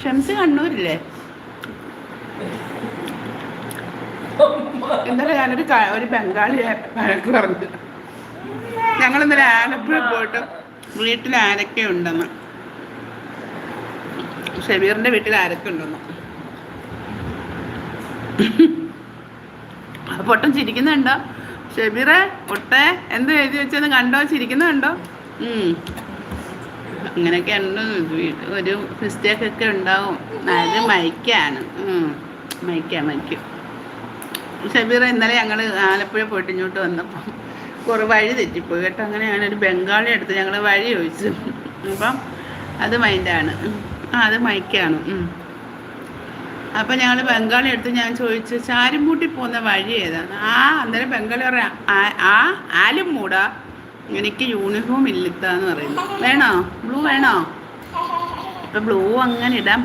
ഷംസ് കണ്ണൂരില്ലേ? ഇന്നലെ ഒരു ബംഗാളിയെ വഴക്ക് പറഞ്ഞു. ഞങ്ങൾ ഇന്നലെ ആലപ്പുഴ പോയിട്ട് വീട്ടിൽ ആരൊക്കെ ഉണ്ടെന്ന്, ഷബീറിന്റെ വീട്ടിൽ ആരൊക്കെ ഉണ്ടെന്ന്. പൊട്ടൻ ചിരിക്കുന്നുണ്ടോ? ഷബീറെ പൊട്ടെ എന്ത് എഴുതി വെച്ചെന്ന് കണ്ടോ? ചിരിക്കുന്നുണ്ടോ? അങ്ങനെയൊക്കെ ഉണ്ട്. ഒരു മിസ്റ്റേക്കൊക്കെ ഉണ്ടാവും. അത് മൈക്കാണ്. മൈക്കും. ഷബീറ ഇന്നലെ ഞങ്ങൾ ആലപ്പുഴ പോയിട്ട് ഇങ്ങോട്ട് വന്നപ്പോൾ കുറേ വഴി തെറ്റിപ്പോയി കേട്ടോ. അങ്ങനെയാണ് ഒരു ബംഗാളി എടുത്ത് ഞങ്ങൾ വഴി ചോദിച്ചു. അപ്പം അത് മൈൻഡാണ്. അത് മൈക്കാണ്. അപ്പം ഞങ്ങൾ ബംഗാളി എടുത്ത് ഞാൻ ചോദിച്ചു ചാരുമൂട്ടി പോകുന്ന വഴി ഏതാണ്? അന്നേരം ബംഗാളി പറയാം ആലും മൂടാ, എനിക്ക് യൂണിഫോം ഇല്ലത്താന്ന് പറയുന്നു. വേണോ ബ്ലൂ വേണോ? ഇപ്പം ബ്ലൂ അങ്ങനെ ഇടാൻ